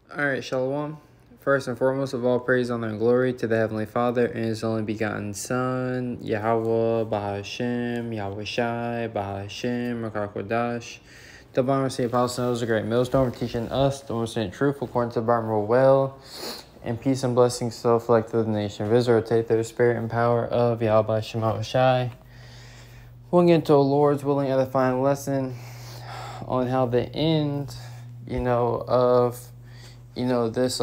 Alright, Shalom. First and foremost of all praise, honor, and glory to the Heavenly Father and His only begotten Son, Yahweh, Bahashem, Yahweh Shai, Bahashem, Rakakodash. The Bible of the Apostle knows a great millstone teaching us the most truth according to the Bible well, and peace and blessings so reflect to the nation of Israel. Take their spirit and power of Yahweh Shema Shai. We'll get into a Lord's willing edifying lesson on how the end, of this,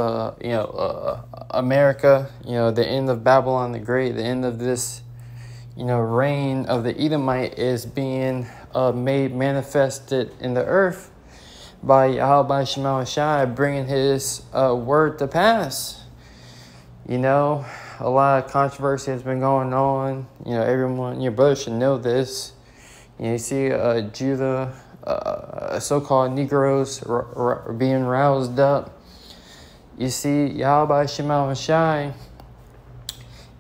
America, the end of Babylon the Great, the end of this, reign of the Edomite is being made manifested in the earth by Yahweh Shema Shai, bringing his word to pass. A lot of controversy has been going on. Everyone, your brother should know this. You see Judah, so-called Negroes being roused up. You see, Yahweh Shema Shai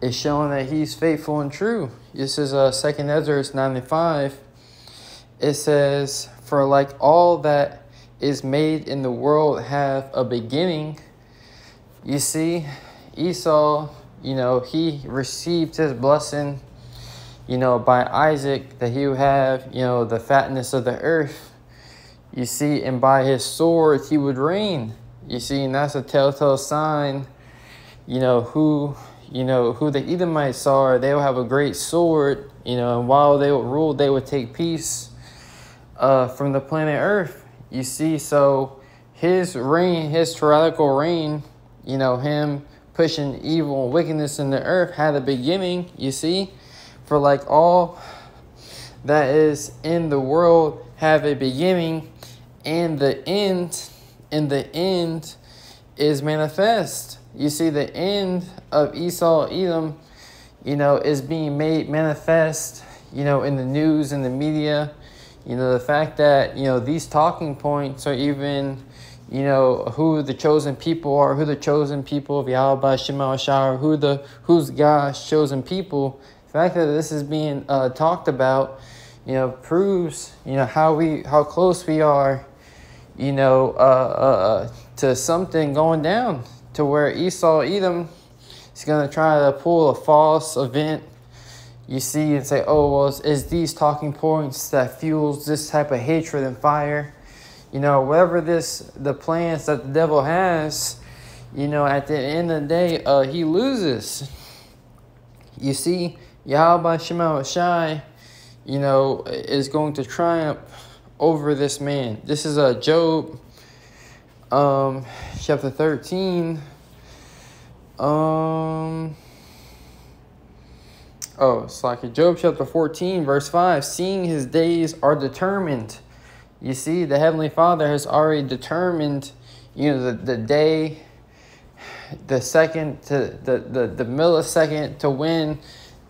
is showing that he's faithful and true. This is 2nd Ezra 9:5. It says, "For like all that is made in the world have a beginning." You see, Esau, he received his blessing, by Isaac, that he would have, the fatness of the earth. You see, and by his sword he would reign. You see, and that's a telltale sign, who the Edomites are. They will have a great sword, and while they would rule, they would take peace from the planet Earth. You see, so his reign, his tyrannical reign, him pushing evil and wickedness in the earth had a beginning, you see. For like all that is in the world have a beginning, and the end is manifest. You see, the end of Esau, Edom, is being made manifest, in the news and the media. The fact that, these talking points are even, who the chosen people are, who the chosen people of Yahweh Shema Shai, who's God's chosen people. The fact that this is being talked about, proves, how close we are, to something going down, to where Esau, Edom, is going to try to pull a false event, you see, and say, oh, well, it's these talking points that fuels this type of hatred and fire. Whatever the plans that the devil has, at the end of the day, he loses. You see, Yahweh Shema Shai, is going to triumph over this man. This is Job, chapter 13. It's like Job chapter 14, verse 5. Seeing his days are determined. You see, the Heavenly Father has already determined, the day, the second, to the millisecond to when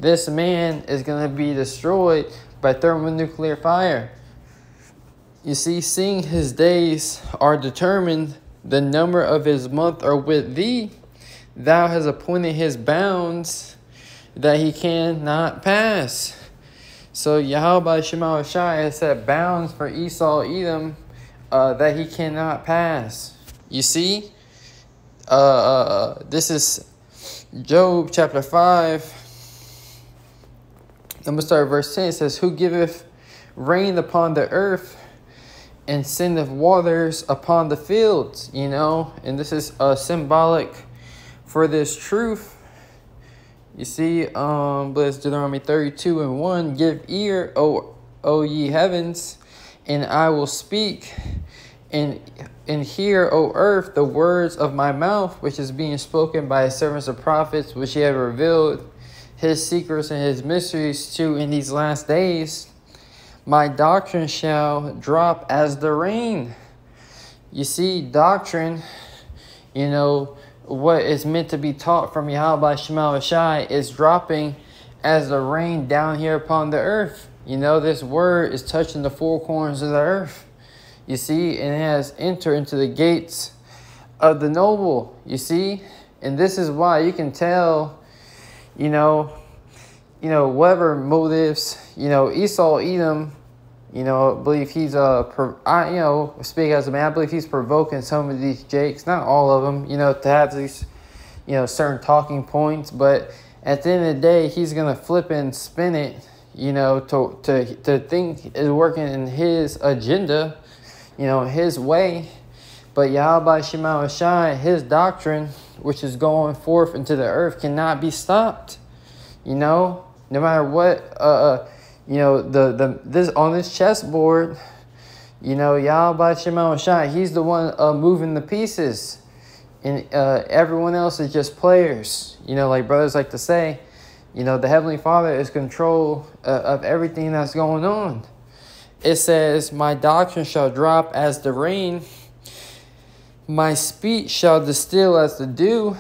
this man is going to be destroyed by thermonuclear fire. You see, seeing his days are determined, the number of his month are with thee. Thou hast appointed his bounds that he cannot pass. So Yahweh Shema Shai has set bounds for Esau, Edom, that he cannot pass. You see, this is Job chapter 5. I'm going to start at verse 10. It says, who giveth rain upon the earth, and sendeth waters upon the fields, and this is symbolic for this truth. You see, bless Deuteronomy 32:1, give ear, O ye heavens, and I will speak, and hear, O earth, the words of my mouth, which is being spoken by his servants the prophets, which he have revealed his secrets and his mysteries to in these last days. My doctrine shall drop as the rain. You see, doctrine, what is meant to be taught from Yahweh Shema Shai is dropping as the rain down here upon the earth. This word is touching the four corners of the earth. You see, and it has entered into the gates of the noble. You see, and this is why you can tell, whatever motives, Esau, Edom, You know, I believe he's speak as a man, I believe he's provoking some of these jakes, not all of them, you know, to have these, you know, certain talking points. But at the end of the day, he's gonna flip and spin it, you know, to think is working in his agenda, you know, his way. But Yahweh Shema Shai, his doctrine, which is going forth into the earth, cannot be stopped. You know, no matter what, you know, this on this chessboard, you know, Yahweh Shema Shai, he's the one moving the pieces, and everyone else is just players. You know, like brothers like to say, you know, the Heavenly Father is control of everything that's going on. It says, "My doctrine shall drop as the rain. My speech shall distill as the dew,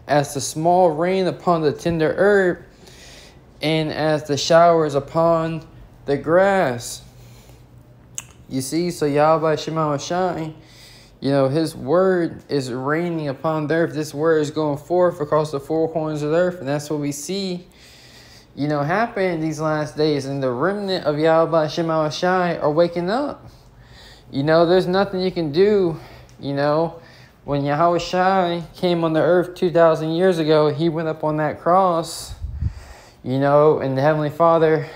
as the small rain upon the tender herb, and as the showers upon the grass." You see, so Yahweh Shema Shai, you know, his word is raining upon the earth. This word is going forth across the four corners of the earth. And that's what we see, you know, happen in these last days. And the remnant of Yahweh Shema Shai are waking up. You know, there's nothing you can do. You know, when Yahweh Shai came on the earth 2,000 years ago, he went up on that cross, you know, and the Heavenly Father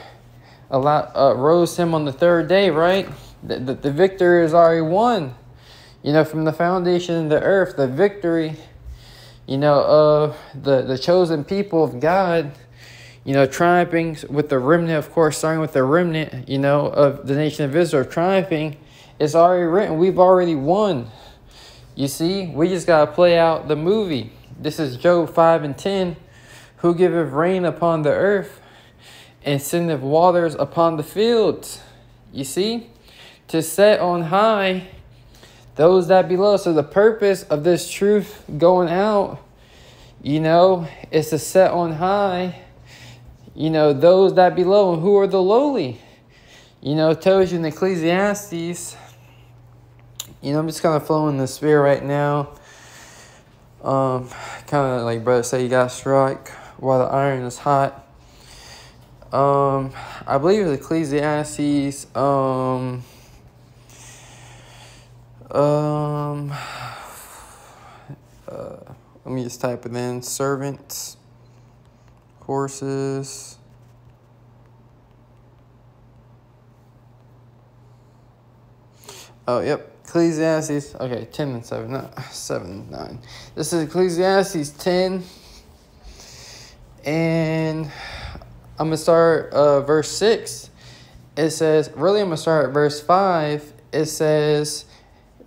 rose him on the third day, right? The victory is already won. You know, from the foundation of the earth, the victory, you know, of the chosen people of God, you know, triumphing with the remnant, of course, starting with the remnant, you know, of the nation of Israel, triumphing, it's already written. We've already won. You see, we just got to play out the movie. This is Job 5:10. "Who giveth rain upon the earth, and sendeth waters upon the fields." You see, to set on high those that below. So the purpose of this truth going out, you know, is to set on high, you know, those that below. And who are the lowly? You know, it tells you in Ecclesiastes. You know, I'm just kind of flowing in the spirit right now. Kind of like brother say, you got to strike while the iron is hot. I believe it's Ecclesiastes. Let me just type it in. Servants, horses. Oh, yep. Ecclesiastes, okay, 10 and 7, not 7, 9. This is Ecclesiastes 10, and I'm going to start verse 6. It says, really I'm going to start at verse 5. It says,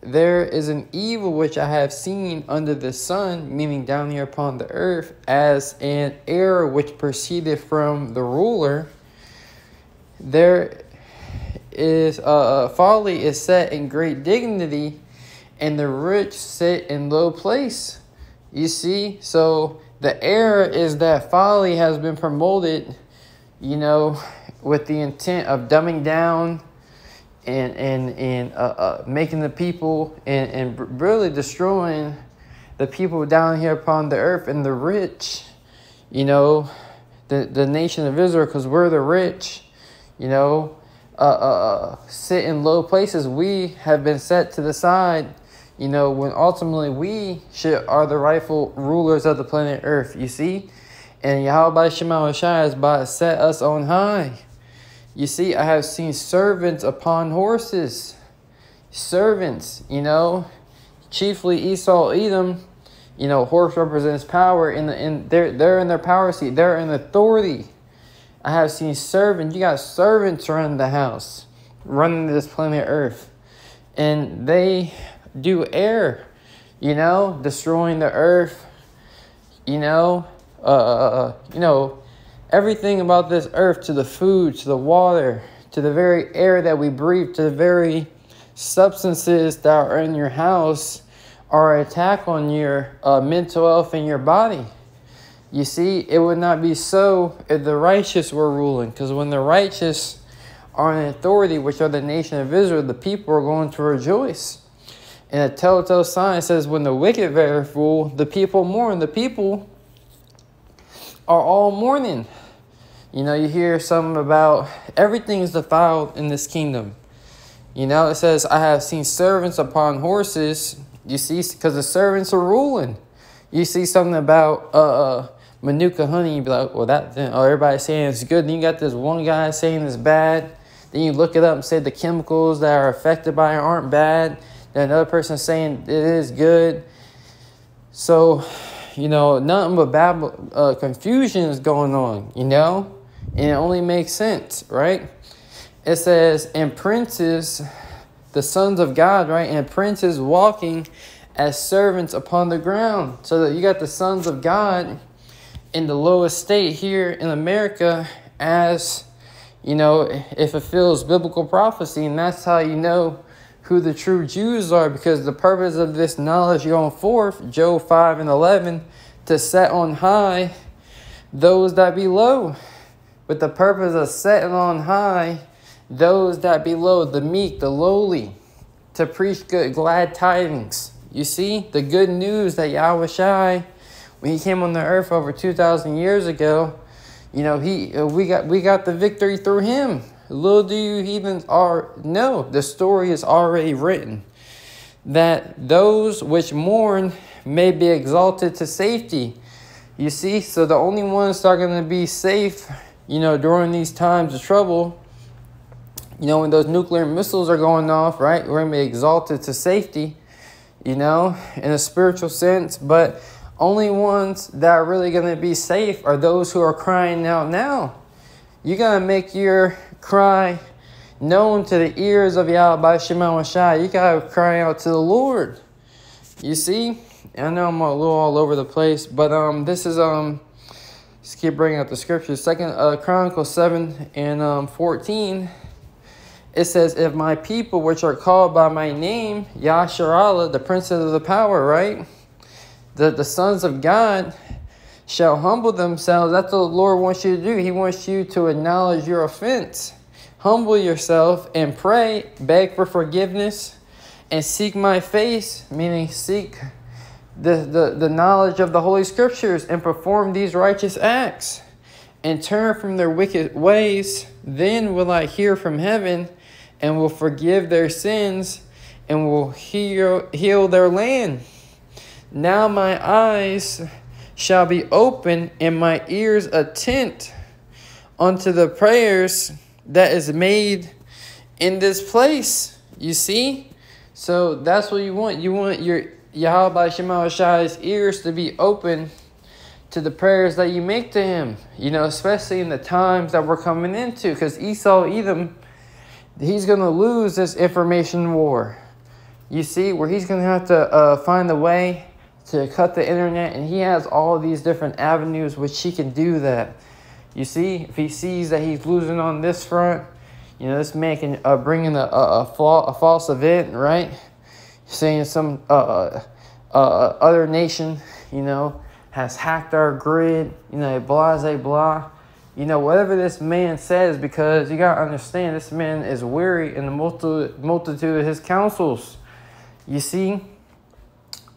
"There is an evil which I have seen under the sun," meaning down here upon the earth, "as an error which proceeded from the ruler. There is folly is set in great dignity, and the rich sit in low place." You see, so the error is that folly has been promoted, you know, with the intent of dumbing down and making the people and really destroying the people down here upon the earth, and the rich, you know, the nation of Israel, because we're the rich, you know, sit in low places. We have been set to the side, you know, when ultimately we are the rightful rulers of the planet Earth, you see? And Yahweh Shema Shai is about to set us on high. You see, I have seen servants upon horses. Servants, you know, chiefly Esau, Edom, you know, horse represents power. They're in their power seat. They're in authority. I have seen servants. You got servants running the house, running this planet Earth, and they do err, you know, destroying the earth, you know, everything about this earth, to the food, to the water, to the very air that we breathe, to the very substances that are in your house, are an attack on your mental health and your body. You see, it would not be so if the righteous were ruling, because when the righteous are in authority, which are the nation of Israel, the people are going to rejoice. And a telltale sign says, when the wicked rule, the people mourn. The people are all mourning. You know, you hear something about everything is defiled in this kingdom. You know, it says, I have seen servants upon horses. You see, because the servants are ruling. You see something about Manuka honey, you be like, well, everybody's saying it's good. Then you got this one guy saying it's bad. Then you look it up and say the chemicals that are affected by it aren't bad. Then another person saying it is good. So, you know, nothing but confusion is going on, you know? And it only makes sense, right? It says, and princes, the sons of God, right? And princes walking as servants upon the ground. So that you got the sons of God in the lowest state here in America as, you know, it fulfills biblical prophecy. And that's how you know who the true Jews are, because the purpose of this knowledge going forth, Job 5:11, to set on high those that be low. With the purpose of setting on high those that be low, the meek, the lowly, to preach glad tidings. You see, the good news that Yahweh Shai, when he came on the earth over 2,000 years ago, you know, we got the victory through him. Little do you even know, the story is already written, that those which mourn may be exalted to safety. You see, so the only ones that are going to be safe, you know, during these times of trouble, you know, when those nuclear missiles are going off, right, we're going to be exalted to safety, you know, in a spiritual sense. But only ones that are really going to be safe are those who are crying out now. You got to make your cry known to the ears of Yahweh Shema Shai. You got to cry out to the Lord. You see, I know I'm a little all over the place, but this is just keep bringing up the scriptures. Second Chronicles 7:14. It says, if my people which are called by my name, Yasharallah, the princes of the power, right? The sons of God shall humble themselves. That's what the Lord wants you to do. He wants you to acknowledge your offense. Humble yourself and pray, beg for forgiveness, and seek my face, meaning seek the knowledge of the Holy Scriptures, and perform these righteous acts, and turn from their wicked ways. Then will I hear from heaven, and will forgive their sins, and will heal their land. Now my eyes shall be open, and my ears attent unto the prayers that is made in this place. You see? So that's what you want. You want your Yahweh Shema Shai's ears to be open to the prayers that you make to him. You know, especially in the times that we're coming into. Because Edom, he's going to lose this information war. You see, where he's going to have to find a way to cut the internet. And he has all these different avenues which he can do that. You see, if he sees that he's losing on this front, you know, this man can bring in a false event, right? Saying some other nation, you know, has hacked our grid, you know, blah, blah. You know, whatever this man says, because you got to understand, this man is weary in the multitude of his counsels. You see?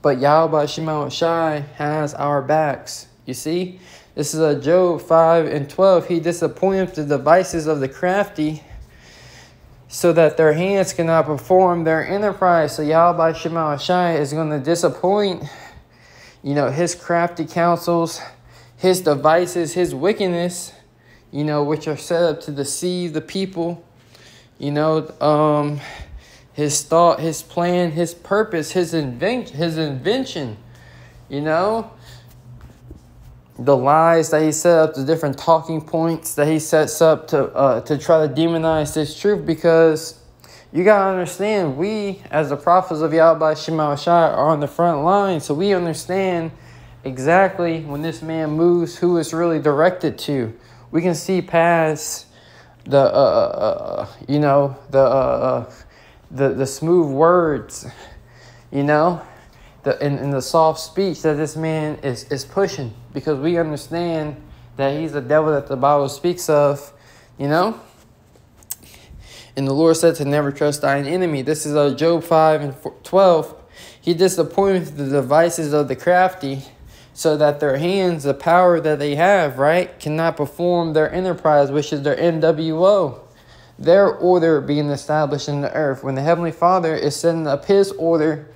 But Yahweh Shema Shai has our backs. You see? This is Job 5:12. He disappointeth the devices of the crafty, so that their hands cannot perform their enterprise. So Yahweh Shema Shai is going to disappoint, you know, his crafty counsels, his devices, his wickedness, you know, which are set up to deceive the people. You know, his thought, his plan, his purpose, his invention, you know, the lies that he set up, the different talking points that he sets up to try to demonize this truth. Because you got to understand, we as the prophets of Yahweh Shema Shai are on the front line. So we understand exactly when this man moves, who it's really directed to. We can see past the, you know, the smooth words, you know, in the soft speech that this man is pushing, because we understand that he's the devil that the Bible speaks of, you know. And the Lord said to never trust thine enemy. This is Job 5:12. He disappointed the devices of the crafty, so that their hands, the power that they have, right, cannot perform their enterprise, which is their NWO. Their order being established in the earth. When the Heavenly Father is setting up his order,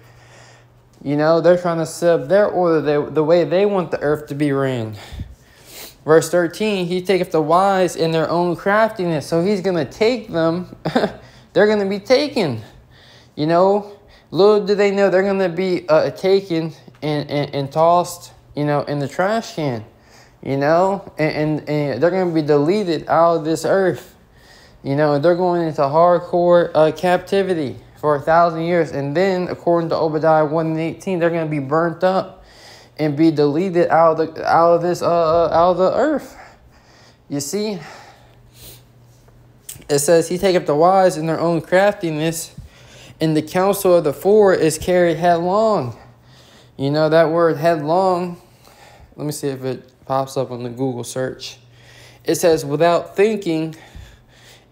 you know, they're trying to set up their order the way they want the earth to be ran. Verse 13, he taketh the wise in their own craftiness. So he's going to take them. They're going to be taken. You know, little do they know they're going to be taken and tossed, you know, in the trash can. You know, and they're going to be deleted out of this earth. You know, they're going into hardcore captivity for 1,000 years. And then, according to Obadiah 1:18, they're going to be burnt up and be deleted out of the earth. You see, it says, he taketh the wise in their own craftiness, and the counsel of the forward is carried headlong. You know, that word headlong, let me see if it pops up on the Google search. It says, without thinking.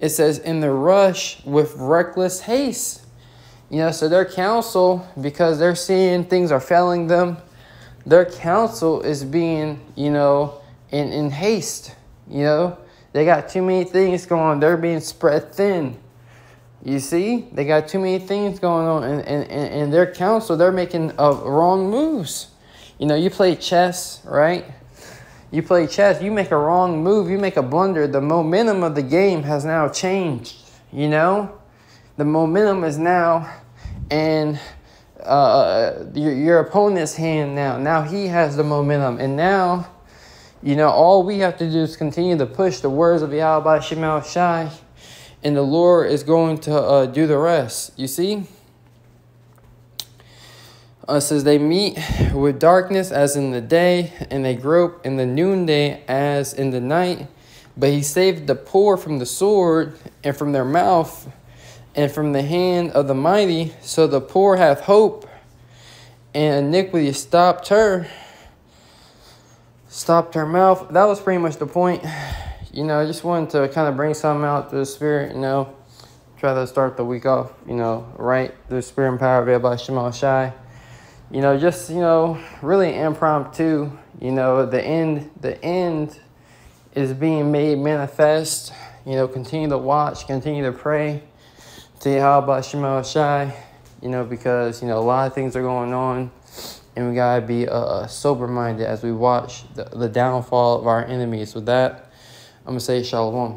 It says, in the rush with reckless haste. You know, so their counsel, because they're seeing things are failing them, their counsel is being, you know, in haste. You know, they got too many things going on. They're being spread thin. You see, they got too many things going on. And their counsel, they're making wrong moves. You know, you play chess, right? You play chess, you make a wrong move, you make a blunder, the momentum of the game has now changed, you know? The momentum is now in your opponent's hand now. Now he has the momentum. And now, you know, all we have to do is continue to push the words of Yahweh Shema Shai, and the Lord is going to do the rest, you see? It says, they meet with darkness as in the day, and they grope in the noonday as in the night. But he saved the poor from the sword, and from their mouth, and from the hand of the mighty. So the poor hath hope, and iniquity stopped her mouth. That was pretty much the point. You know, I just wanted to kind of bring something out to the Spirit, you know. Try to start the week off, you know, right. The Spirit and power of Yahweh Shema Shai. You know, just, you know, really impromptu. You know, the end is being made manifest. You know, continue to watch, continue to pray to Yahweh Shema Shai. You know, because, you know, a lot of things are going on. And we got to be sober-minded as we watch the downfall of our enemies. With that, I'm going to say shalom.